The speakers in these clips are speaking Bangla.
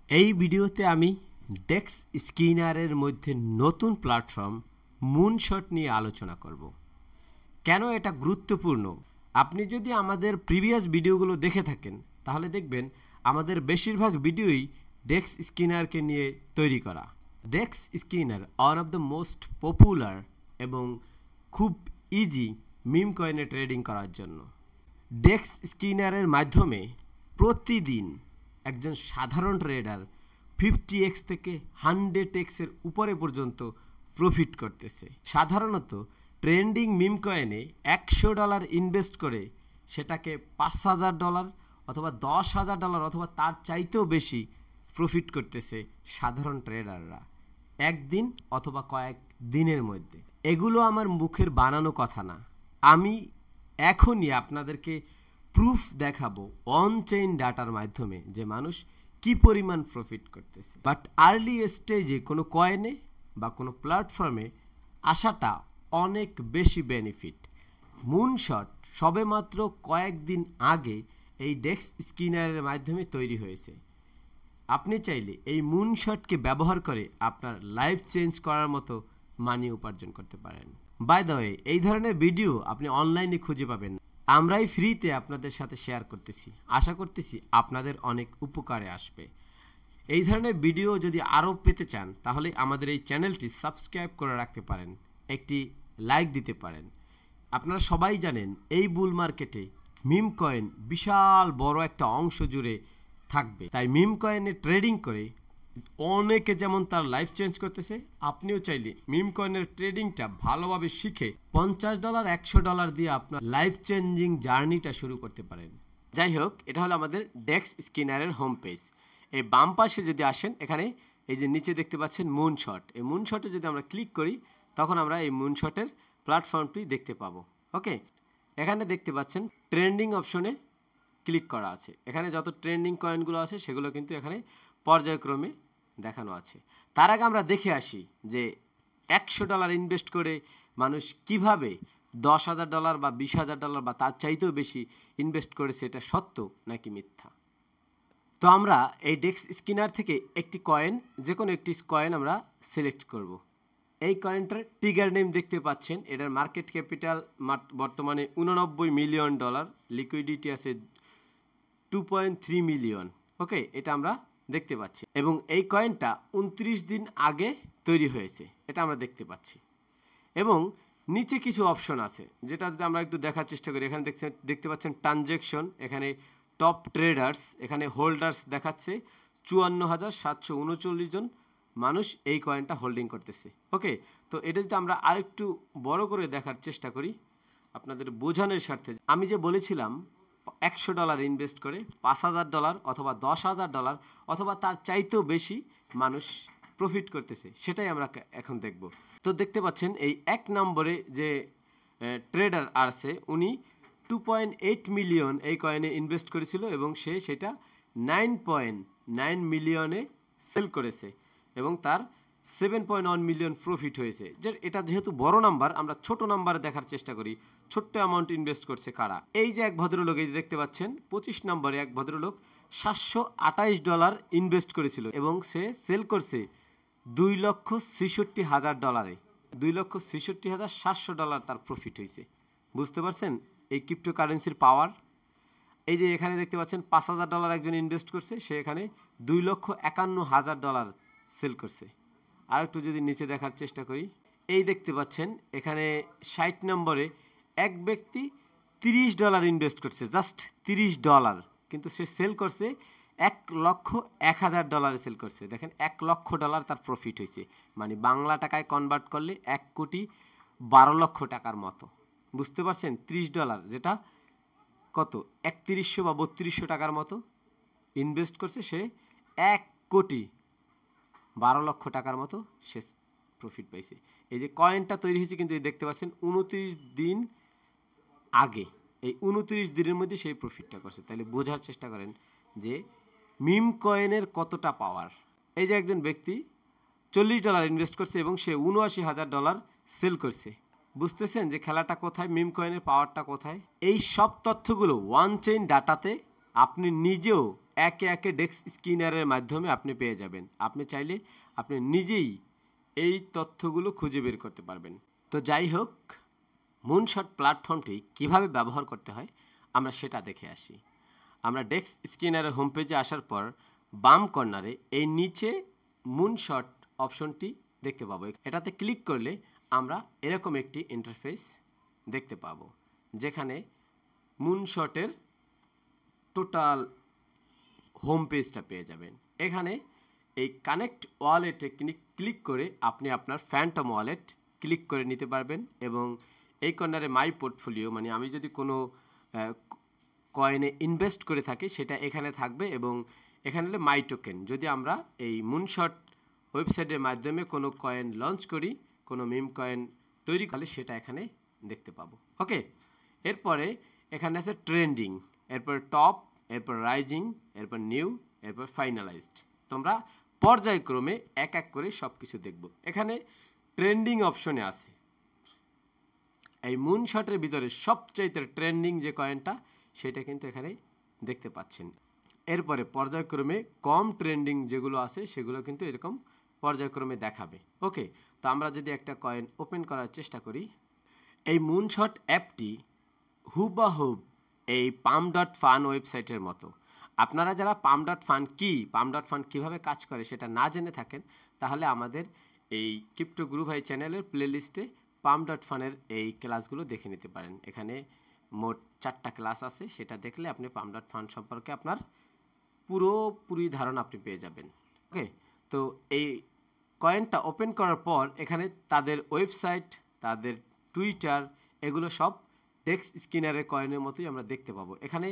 এই ভিডিওতে আমি ডেক্স স্কিনারের মধ্যে নতুন প্ল্যাটফর্ম মুনশট নিয়ে আলোচনা করব। কেন এটা গুরুত্বপূর্ণ? আপনি যদি আমাদের প্রিভিয়াস ভিডিওগুলো দেখে থাকেন তাহলে দেখবেন আমাদের বেশিরভাগ ভিডিওই ডেক্স স্কিনারকে নিয়ে তৈরি করা। Dex Skinner one of the most popular এবং খুব ইজি মিম কয়েনে ট্রেডিং করার জন্য। ডেক্স স্কিনারের মাধ্যমে প্রতিদিন একজন সাধারণ ট্রেডার 50x থেকে 100xের উপরে পর্যন্ত প্রফিট করতেছে। সাধারণত ট্রেন্ডিং মিম কয়েনে $100 ইনভেস্ট করে সেটাকে $5000 অথবা $10,000 অথবা তার চাইতেও বেশি প্রফিট করতেছে সাধারণ ট্রেডাররা একদিন অথবা কয়েক দিনের মধ্যে। এগুলো আমার মুখের বানানো কথা না, আমি এখনই আপনাদেরকে প্রুফ দেখাবো অন চেইন ডাটার মাধ্যমে যে মানুষ কি পরিমাণ প্রফিট করতেছে। বাট আর্লি স্টেজে কোনো কয়েনে বা কোনো প্ল্যাটফর্মে আসাটা অনেক বেশি বেনিফিট। মুনশট সবেমাত্র কয়েকদিন আগে এই ডেক্স স্কিনারের মাধ্যমে তৈরি হয়েছে। আপনি চাইলে এই মুনশটকে ব্যবহার করে আপনার লাইফ চেঞ্জ করার মতো মানি উপার্জন করতে পারেন। বাই দ্য ওয়ে, এই ধরনের ভিডিও আপনি অনলাইনে খুঁজে পাবেন, আমরাই ফ্রিতে আপনাদের সাথে শেয়ার করতেছি। আশা করতেছি আপনাদের অনেক উপকারে আসবে। এই ধরনের ভিডিও যদি আরও পেতে চান তাহলে আমাদের এই চ্যানেলটি সাবস্ক্রাইব করে রাখতে পারেন, একটি লাইক দিতে পারেন। আপনারা সবাই জানেন এই বুল মার্কেটে মিম কয়েন বিশাল বড় একটা অংশ জুড়ে থাকবে, তাই মিম কয়েনে ট্রেডিং করে অনেকে যেমন তার লাইফ চেঞ্জ করতেছে, আপনিও চাইলে মিম কয়েনের ট্রেডিংটা ভালোভাবে শিখে $50 $100 দিয়ে আপনার লাইফ চেঞ্জিং জার্নিটা শুরু করতে পারেন। যাই হোক, এটা হলো আমাদের ডেক্স স্কিনারের হোম পেজ। এই বাম পাশে যদি আসেন, এখানে এই যে নিচে দেখতে পাচ্ছেন মুনশট, এই মুনশটে যদি আমরা ক্লিক করি তখন আমরা এই মুনশটের প্ল্যাটফর্মটি দেখতে পাবো। ওকে, এখানে দেখতে পাচ্ছেন ট্রেন্ডিং অপশনে ক্লিক করা আছে। এখানে যত ট্রেন্ডিং কয়েনগুলো আছে সেগুলো কিন্তু এখানে পর্যায়ক্রমে দেখানো আছে। তার আগে আমরা দেখে আসি যে $100 ইনভেস্ট করে মানুষ কিভাবে $10,000 বা $20,000 বা তার চাইতেও বেশি ইনভেস্ট করেছে, এটা সত্য নাকি মিথ্যা। তো আমরা এই ডেক্স স্কিনার থেকে একটি কয়েন, যে কোনো একটি কয়েন আমরা সিলেক্ট করব। এই কয়েনটার টিগার নেম দেখতে পাচ্ছেন, এটার মার্কেট ক্যাপিটাল বর্তমানে $89 মিলিয়ন, লিকুইডিটি আছে 2.3 মিলিয়ন। ওকে, এটা আমরা দেখতে পাচ্ছি এবং এই কয়েনটা 29 দিন আগে তৈরি হয়েছে, এটা আমরা দেখতে পাচ্ছি। এবং নিচে কিছু অপশন আছে যেটা যদি আমরা একটু দেখার চেষ্টা করি। এখানে দেখতে পাচ্ছেন ট্রানজ্যাকশন, এখানে টপ ট্রেডার্স, এখানে হোল্ডার্স দেখাচ্ছে 54,739 জন মানুষ এই কয়েনটা হোল্ডিং করতেছে। ওকে, তো এটা যদি আমরা আরেকটু বড় করে দেখার চেষ্টা করি আপনাদের বোঝানোর স্বার্থে, আমি যে বলেছিলাম $100 ইনভেস্ট করে $5,000 অথবা $10,000 অথবা তার চাইতেও বেশি মানুষ প্রফিট করতেছে, সেটাই আমরা এখন দেখব। তো দেখতে পাচ্ছেন এই এক নম্বরে যে ট্রেডার আছে, উনি 2.8 মিলিয়ন এই কয়েনে ইনভেস্ট করেছিল এবং সে সেটা 9.9 মিলিয়নে সেল করেছে এবং তার 7.1 মিলিয়ন প্রফিট হয়েছে। যে এটা যেহেতু বড় নাম্বার, আমরা ছোট নাম্বারে দেখার চেষ্টা করি ছোট্ট অ্যামাউন্ট ইনভেস্ট করছে কারা। এই যে এক ভদ্রলোক, এই দেখতে পাচ্ছেন 25 নম্বরে এক ভদ্রলোক $728 ইনভেস্ট করেছিল এবং সে সেল করছে $2,66,000। $2,66,700 তার প্রফিট হয়েছে। বুঝতে পারছেন এই ক্রিপ্টোকারেন্সির পাওয়ার? এই যে এখানে দেখতে পাচ্ছেন $5,000 একজন ইনভেস্ট করছে, সে এখানে $2,51,000 সেল করছে। আর একটু যদি নিচে দেখার চেষ্টা করি, এই দেখতে পাচ্ছেন এখানে 60 নম্বরে এক ব্যক্তি $30 ইনভেস্ট করছে, জাস্ট $30, কিন্তু সে সেল করছে $1,01,000 সেল করছে। দেখেন $1,00,000 তার প্রফিট হয়েছে, মানে বাংলা টাকায় কনভার্ট করলে 1,12,00,000 টাকার মতো। বুঝতে পারছেন? $30 যেটা কত 3100 বা 3200 টাকার মতো ইনভেস্ট করছে, সে 1,12,00,000 টাকার মতো সে প্রফিট পাইছে। এই যে কয়েনটা তৈরি হয়েছে কিন্তু দেখতে পাচ্ছেন 29 দিন আগে, এই 29 দিনের মধ্যে সেই প্রফিটটা করছে। তাহলে বোঝার চেষ্টা করেন যে মিম কয়েনের কতটা পাওয়ার। এই যে একজন ব্যক্তি $40 ইনভেস্ট করছে এবং সে $79,000 সেল করছে। বুঝতেছেন যে খেলাটা কোথায়, মিম কয়েনের পাওয়ারটা কোথায়। এই সব তথ্যগুলো ওয়ান চেইন ডাটাতে আপনি নিজেও একে একে ডেক্স স্ক্যানারের মাধ্যমে আপনি পেয়ে যাবেন। আপনি চাইলে আপনি নিজেই এই তথ্যগুলো খুঁজে বের করতে পারবেন। তো যাই হোক, মুনশট প্ল্যাটফর্মটি কিভাবে ব্যবহার করতে হয় আমরা সেটা দেখে আসি। আমরা ডেক্স স্ক্যানারের হোম পেজে আসার পর বাম কর্নারে এই নিচে মুনশট অপশনটি দেখতে পাবো। এটাতে ক্লিক করলে আমরা এরকম একটি ইন্টারফেস দেখতে পাবো, যেখানে মুনশটের টোটাল হোম পেজটা পেয়ে যাবেন। এখানে এই কানেক্ট ওয়ালেটে ক্লিক করে আপনি আপনার ফ্যান্টম ওয়ালেট ক্লিক করে নিতে পারবেন এবং এই কর্নারে মাই পোর্টফোলিও, মানে আমি যদি কোনো কয়েনে ইনভেস্ট করে থাকি সেটা এখানে থাকবে এবং এখানে হলে মাই টোকেন, যদি আমরা এই মুনশট ওয়েবসাইটের মাধ্যমে কোনো কয়েন লঞ্চ করি, কোনো মিম কয়েন তৈরি করলে সেটা এখানে দেখতে পাবো। ওকে, এরপরে এখানে আছে ট্রেন্ডিং, এরপর টপ, এরপর রাইজিং, এরপর নিউ, এরপর ফাইনালাইজড। তোমরা পর্যায়ক্রমে এক এক করে সব কিছু দেখব। এখানে ট্রেন্ডিং অপশনে আছে এই মুনশটের ভিতরে সবচাইতে ট্রেন্ডিং যে কয়েনটা সেটা কিন্তু এখানে দেখতে পাচ্ছেন। এরপরে পর্যায়ক্রমে কম ট্রেন্ডিং যেগুলো আছে সেগুলো কিন্তু এরকম পর্যায়ক্রমে দেখাবে। ওকে, তো আমরা যদি একটা কয়েন ওপেন করার চেষ্টা করি, এই মুনশট অ্যাপটি হুবাহুব এই পাম.ফান ওয়েবসাইটের মতো। আপনারা যারা পাম.ফান কি, পাম.ফান কীভাবে কাজ করে সেটা না জেনে থাকেন, তাহলে আমাদের এই ক্রিপ্টো গুরু ভাই চ্যানেলের প্লেলিস্টে পাম.ফানের এই ক্লাসগুলো দেখে নিতে পারেন। এখানে মোট 4টা ক্লাস আছে, সেটা দেখলে আপনি পাম.ফান সম্পর্কে আপনার পুরোপুরি ধারণা আপনি পেয়ে যাবেন। ওকে, তো এই কয়েনটা ওপেন করার পর এখানে তাদের ওয়েবসাইট, তাদের টুইটার, এগুলো সব ডেক্স স্ক্যানারের কয়েনের মতোই আমরা দেখতে পাবো। এখানে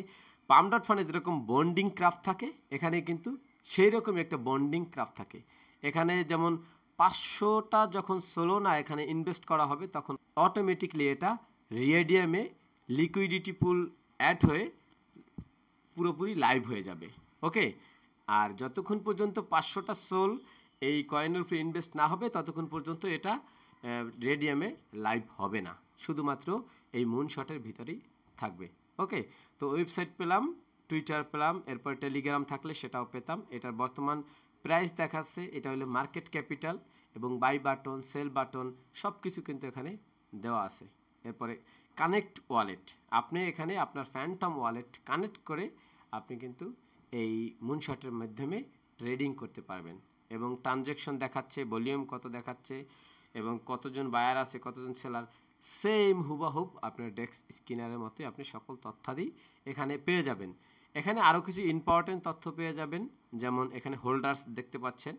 পাম.ফানে যেরকম বন্ডিং ক্রাফট থাকে, এখানে কিন্তু সেই রকম একটা বন্ডিং ক্রাফট থাকে। এখানে যেমন 500টা যখন সোলোনা এখানে ইনভেস্ট করা হবে তখন অটোমেটিকলি এটা রিয়েডিয়ামে লিকুইডিটি পুল অ্যাড হয়ে পুরোপুরি লাইভ হয়ে যাবে। ওকে, আর যতক্ষণ পর্যন্ত 500টা সোল এই কয়েনের উপরে ইনভেস্ট না হবে ততক্ষণ পর্যন্ত এটা রেডিয়ামে লাইভ হবে না, শুধুমাত্র এই মুনশটের ভিতরেই থাকবে। ওকে, তো ওয়েবসাইট পেলাম, টুইটার পেলাম, এরপর টেলিগ্রাম থাকলে সেটাও পেতাম। এটার বর্তমান প্রাইস দেখাচ্ছে, এটা হলো মার্কেট ক্যাপিটাল এবং বাই বাটন, সেল বাটন সব কিছু কিন্তু এখানে দেওয়া আছে। এরপরে কানেক্ট ওয়ালেট, আপনি এখানে আপনার ফ্যান্টম ওয়ালেট কানেক্ট করে আপনি কিন্তু এই মুনশটের মাধ্যমে ট্রেডিং করতে পারবেন এবং ট্রানজ্যাকশন দেখাচ্ছে, ভলিউম কত দেখাচ্ছে এবং কতজন বায়ার আছে, কতজন সেলার, সেম হুবাহুব আপনার ডেক্স স্ক্যানারের মতোই আপনি সকল তথ্যাদি এখানে পেয়ে যাবেন। এখানে আরও কিছু ইম্পর্টেন্ট তথ্য পেয়ে যাবেন, যেমন এখানে হোল্ডার্স দেখতে পাচ্ছেন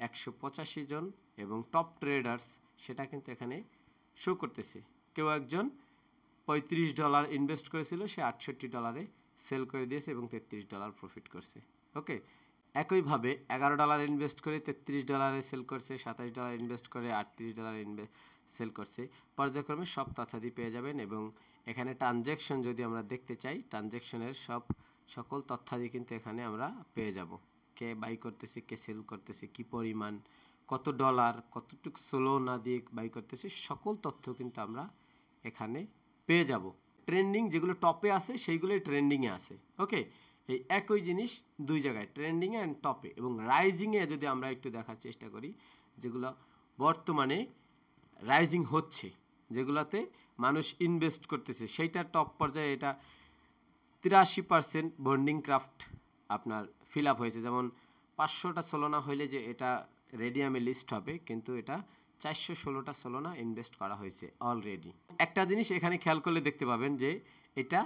185 জন এবং টপ ট্রেডার্স সেটা কিন্তু এখানে শো করতেছে। কেউ একজন $35 ইনভেস্ট করেছিল, সে $68 সেল করে দিয়েছে এবং $33 প্রফিট করছে। ওকে, একইভাবে $11 ইনভেস্ট করে $33 সেল করছে, $27 ইনভেস্ট করে $38 সেল করছে। পর্যায়ক্রমে সব তথ্যাদি পেয়ে যাবেন এবং এখানে ট্রানজ্যাকশন যদি আমরা দেখতে চাই, ট্রানজ্যাকশনের সকল তথ্যাদি কিন্তু এখানে আমরা পেয়ে যাব। কে বাই করতেছে, কে সেল করতেছে, কি পরিমাণ, কত ডলার, কতটুকু সোলো না দিয়ে বাই করতেছে, সকল তথ্য কিন্তু আমরা এখানে পেয়ে যাব। ট্রেন্ডিং যেগুলো টপে আছে সেইগুলোই ট্রেন্ডিংয়ে আছে। ওকে, এই একই জিনিস দুই জায়গায়, ট্রেন্ডিংয়ে অ্যান্ড টপে এবং রাইজিংয়ে যদি আমরা একটু দেখার চেষ্টা করি, যেগুলো বর্তমানে রাইজিং হচ্ছে, যেগুলোতে মানুষ ইনভেস্ট করতেছে, সেইটার টপ পর্যায়ে এটা 83% বন্ডিং ক্রাফট আপনার ফিল আপ হয়েছে। যেমন 500টা সোলোনা হইলে যে এটা রেডিয়ামে লিস্ট হবে, কিন্তু এটা 416টা সোলোনা ইনভেস্ট করা হয়েছে অলরেডি। একটা জিনিস এখানে খেয়াল করলে দেখতে পাবেন যে এটা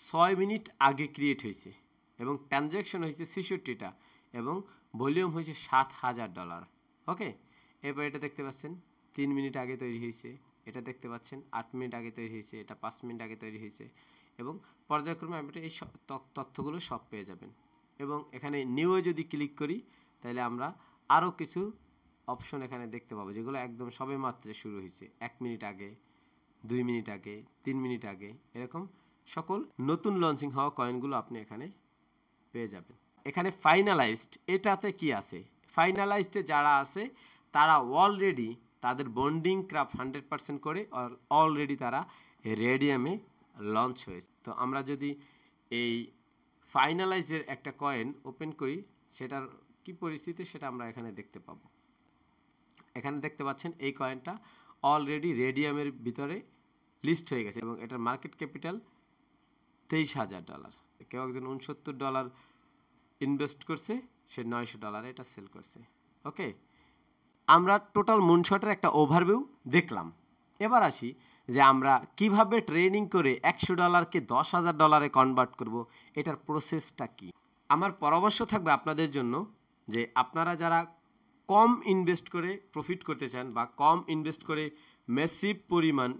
6 মিনিট আগে ক্রিয়েট হয়েছে এবং ট্রানজ্যাকশন হয়েছে 66টা এবং ভলিউম হয়েছে $7,000। ওকে, এরপর এটা দেখতে পাচ্ছেন 3 মিনিট আগে তৈরি হয়েছে, এটা দেখতে পাচ্ছেন 8 মিনিট আগে তৈরি হয়েছে, এটা 5 মিনিট আগে তৈরি হয়েছে এবং পর্যায়ক্রমে আপনি এই তথ্যগুলো সব পেয়ে যাবেন। এবং এখানে নিউয়ে যদি ক্লিক করি তাহলে আমরা আরও কিছু অপশন এখানে দেখতে পাবো, যেগুলো একদম সবে মাত্র শুরু হয়েছে, 1 মিনিট আগে, 2 মিনিট আগে, 3 মিনিট আগে, এরকম সকল নতুন লঞ্চিং হওয়া কয়েনগুলো আপনি এখানে পেয়ে যাবেন। এখানে ফাইনালাইজড, এটাতে কি আছে, ফাইনালাইজডে যারা আছে তারা অলরেডি তাদের বন্ডিং ক্রাফট 100% করে অলরেডি তারা রেডিয়ামে লঞ্চ হয়েছে। তো আমরা যদি এই ফাইনালাইজের একটা কয়েন ওপেন করি, সেটার কি পরিস্থিতি সেটা আমরা এখানে দেখতে পাবো। এখানে দেখতে পাচ্ছেন এই কয়েনটা অলরেডি রেডিয়ামের ভিতরে লিস্ট হয়ে গেছে এবং এটার মার্কেট ক্যাপিটাল $23,000। কেউ একজন $69 ইনভেস্ট করছে, সে $900 এটা সেল করছে। ওকে, আমরা টোটাল মুনশটের একটা ওভারভিউ দেখলাম। এবার আসি যে আমরা কিভাবে ট্রেনিং করে $100কে $10,000 কনভার্ট করব, এটার প্রসেসটা কি। আমার পরামর্শ থাকবে আপনাদের জন্য যে আপনারা যারা কম ইনভেস্ট করে প্রফিট করতে চান বা কম ইনভেস্ট করে ম্যাসিভ পরিমাণ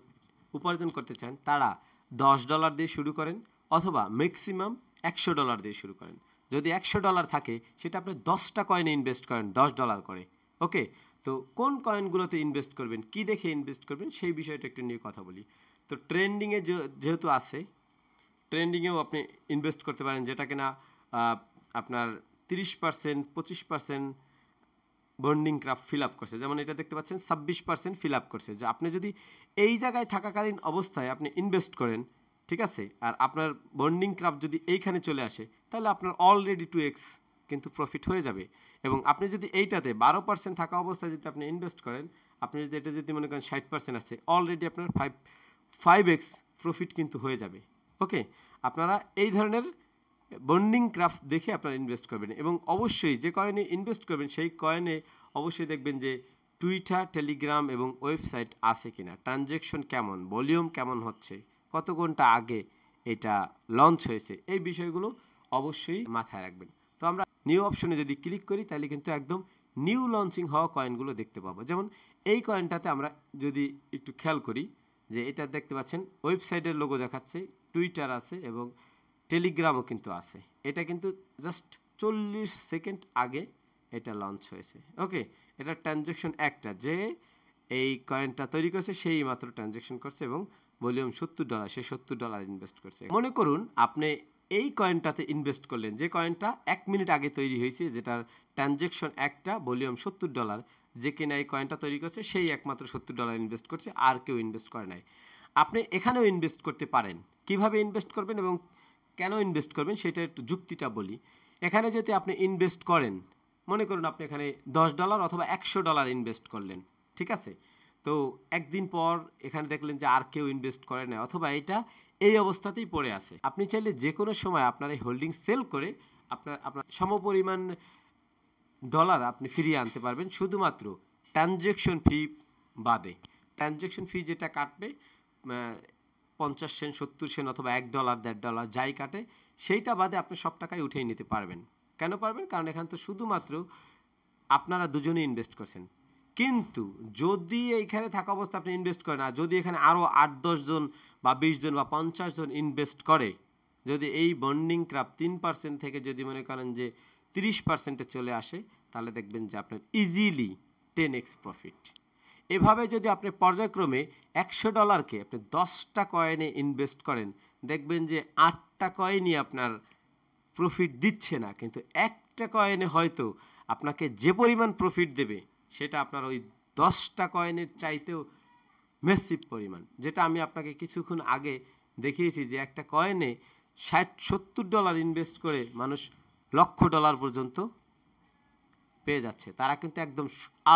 উপার্জন করতে চান, তারা $10 দিয়ে শুরু করেন অথবা ম্যাক্সিমাম $100 দিয়ে শুরু করেন। যদি $100 থাকে সেটা আপনি 10টা কয়েনে ইনভেস্ট করেন $10 করে। ওকে, তো কোন কয়েনগুলোতে ইনভেস্ট করবেন, কি দেখে ইনভেস্ট করবেন, সেই বিষয়টা একটু নিয়ে কথা বলি। তো ট্রেন্ডিংয়ে যেহেতু আছে, ট্রেন্ডিংয়েও আপনি ইনভেস্ট করতে পারেন, যেটা কিনা আপনার 30% 25% বন্ডিং ক্রাফট ফিল আপ করছে। যেমন এটা দেখতে পাচ্ছেন 26% ফিল আপ করছে। যে আপনি যদি এই জায়গায় থাকাকালীন অবস্থায় আপনি ইনভেস্ট করেন, ঠিক আছে, আর আপনার বন্ডিং ক্রাফট যদি এইখানে চলে আসে, তাহলে আপনার অলরেডি 2x কিন্তু প্রফিট হয়ে যাবে। এবং আপনি যদি এইটাতে 12% থাকা অবস্থায় যদি আপনি ইনভেস্ট করেন, আপনি যদি এটা যদি মনে করেন 60% আছে, অলরেডি আপনার 5x প্রফিট কিন্তু হয়ে যাবে। ওকে, আপনারা এই ধরনের বন্ডিং ক্রাফট দেখে আপনারা ইনভেস্ট করবেন এবং অবশ্যই যে কয়েনে ইনভেস্ট করবেন সেই কয়েনে অবশ্যই দেখবেন যে টুইটার, টেলিগ্রাম এবং ওয়েবসাইট আছে কিনা, ট্রানজ্যাকশন কেমন, ভলিউম কেমন হচ্ছে, কত ঘন্টা আগে এটা লঞ্চ হয়েছে, এই বিষয়গুলো অবশ্যই মাথায় রাখবেন। তো আমরা নিউ অপশনে যদি ক্লিক করি তাহলে কিন্তু একদম নিউ লঞ্চিং হওয়া কয়েনগুলো দেখতে পাবো। যেমন এই কয়েনটাতে আমরা যদি একটু খেয়াল করি যে এটা দেখতে পাচ্ছেন ওয়েবসাইটের লোগো দেখাচ্ছে, টুইটার আছে এবং টেলিগ্রামও কিন্তু আছে। এটা কিন্তু জাস্ট 40 সেকেন্ড আগে এটা লঞ্চ হয়েছে। ওকে, এটা ট্রানজ্যাকশন একটা, যে এই কয়েনটা তৈরি করছে সেই মাত্র ট্রানজ্যাকশন করছে এবং ভলিউম $70, সে $70 ইনভেস্ট করছে। মনে করুন আপনি এই কয়েনটাতে ইনভেস্ট করলেন, যে কয়েনটা 1 মিনিট আগে তৈরি হয়েছে, যেটার ট্রানজ্যাকশন একটা, ভলিউম $70, যে কিনা এই কয়েনটা তৈরি করছে সেই একমাত্র $70 ইনভেস্ট করছে, আর কেউ ইনভেস্ট করে নাই। আপনি এখানেও ইনভেস্ট করতে পারেন। কিভাবে ইনভেস্ট করবেন এবং কেন ইনভেস্ট করবেন সেটা একটু যুক্তিটা বলি। এখানে যদি আপনি ইনভেস্ট করেন, মনে করুন আপনি এখানে $10 অথবা $100 ইনভেস্ট করলেন, ঠিক আছে, তো একদিন পর এখানে দেখলেন যে আর কেউ ইনভেস্ট করে না অথবা এটা এই অবস্থাতেই পড়ে আছে, আপনি চাইলে যে কোনো সময় আপনার এই হোল্ডিং সেল করে আপনার সমপরিমাণ ডলার আপনি ফিরিয়ে আনতে পারবেন, শুধুমাত্র ট্রানজ্যাকশন ফি বাদে। ট্রানজ্যাকশন ফি যেটা কাটবে 50 সেন্ট, 70 সেন্ট অথবা $1, $1.5 যাই কাটে, সেইটা বাদে আপনি সব টাকাই উঠিয়ে নিতে পারবেন। কেন পারবেন? কারণ এখানে তো শুধুমাত্র আপনারা দুজনেই ইনভেস্ট করছেন। কিন্তু যদি এইখানে থাকা অবস্থা আপনি ইনভেস্ট করেন, আর যদি এখানে আরও 8-10 জন বা 20 জন বা 50 জন ইনভেস্ট করে, যদি এই বন্ডিং ক্রাফট 3% থেকে যদি মনে করেন যে 30%-এ চলে আসে, তাহলে দেখবেন যে আপনার ইজিলি 10x প্রফিট। এভাবে যদি আপনি পর্যায়ক্রমে $100কে আপনি 10টা কয়েনে ইনভেস্ট করেন, দেখবেন যে 8টা কয়েনই আপনার প্রফিট দিচ্ছে না, কিন্তু একটা কয়েনে হয়তো আপনাকে যে পরিমাণ প্রফিট দেবে সেটা আপনার ওই 10টা কয়েনের চাইতেও ম্যাসিভ পরিমাণ। যেটা আমি আপনাকে কিছুক্ষণ আগে দেখিয়েছি যে একটা কয়েনে $60-70 ইনভেস্ট করে মানুষ $1,00,000 পর্যন্ত পেয়ে যাচ্ছে। তারা কিন্তু একদম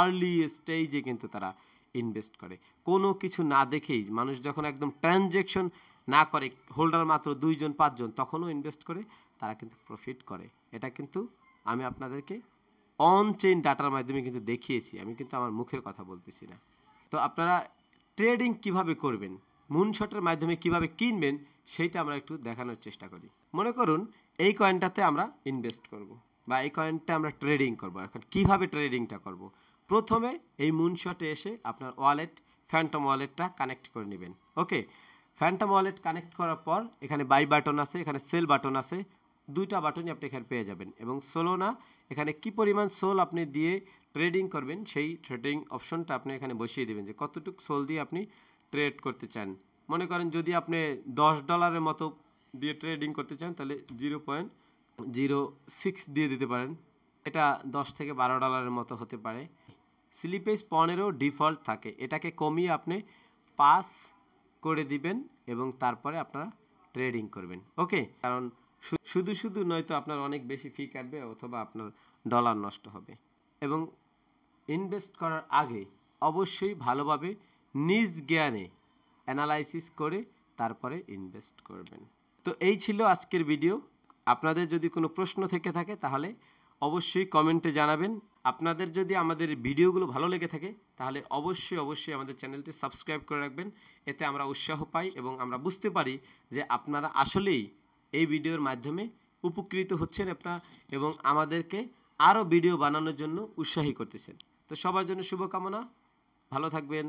আর্লি স্টেজে কিন্তু তারা ইনভেস্ট করে, কোনো কিছু না দেখেই। মানুষ যখন একদম ট্রানজ্যাকশন না করে, হোল্ডার মাত্র 2 জন 5 জন, তখনও ইনভেস্ট করে, তারা কিন্তু প্রফিট করে। এটা কিন্তু আমি আপনাদেরকে অন চেইন ডাটার মাধ্যমে কিন্তু দেখিয়েছি, আমি কিন্তু আমার মুখের কথা বলতেছি না। তো আপনারা ট্রেডিং কিভাবে করবেন, মুনশটের মাধ্যমে কিভাবে কিনবেন, সেইটা আমরা একটু দেখানোর চেষ্টা করি। মনে করুন এই কয়েনটাতে আমরা ইনভেস্ট করব বা এই কয়েনটা আমরা ট্রেডিং করব। এখন কীভাবে ট্রেডিংটা করব? প্রথমে এই মুনশটে এসে আপনার ওয়ালেট, ফ্যান্টম ওয়ালেটটা কানেক্ট করে নেবেন। ওকে, ফ্যান্টম ওয়ালেট কানেক্ট করার পর এখানে বাই বাটন আছে, এখানে সেল বাটন আছে, দুইটা বাটনই আপনি এখানে পেয়ে যাবেন। এবং সোলোনা, এখানে কি পরিমাণ সোল আপনি দিয়ে ট্রেডিং করবেন সেই ট্রেডিং অপশনটা আপনি এখানে বসিয়ে দেবেন, যে কতটুকু সোল দিয়ে আপনি ট্রেড করতে চান। মনে করেন যদি আপনি $10 মতো দিয়ে ট্রেডিং করতে চান, তাহলে 0.06 দিয়ে দিতে পারেন। এটা $10 থেকে $12 মতো হতে পারে। স্লিপেজ 15 ডিফল্ট থাকে, এটাকে কমিয়ে আপনি 5 করে দিবেন এবং তারপরে আপনারা ট্রেডিং করবেন। ওকে, কারণ শুধু শুধু নয়তো আপনার অনেক বেশি ফি কাটবে অথবা আপনার ডলার নষ্ট হবে। এবং ইনভেস্ট করার আগে অবশ্যই ভালোভাবে নিজ জ্ঞানে অ্যানালাইসিস করে তারপরে ইনভেস্ট করবেন। তো এই ছিল আজকের ভিডিও। আপনাদের যদি কোনো প্রশ্ন থেকে থাকে তাহলে অবশ্যই কমেন্টে জানাবেন। আপনাদের যদি আমাদের ভিডিওগুলো ভালো লেগে থাকে তাহলে অবশ্যই আমাদের চ্যানেলটি সাবস্ক্রাইব করে রাখবেন। এতে আমরা উৎসাহ পাই এবং আমরা বুঝতে পারি যে আপনারা আসলেই এই ভিডিওর মাধ্যমে উপকৃত হচ্ছেন এবং আমাদেরকে আরও ভিডিও বানানোর জন্য উৎসাহী করতেছেন। তো সবার জন্য শুভকামনা, ভালো থাকবেন।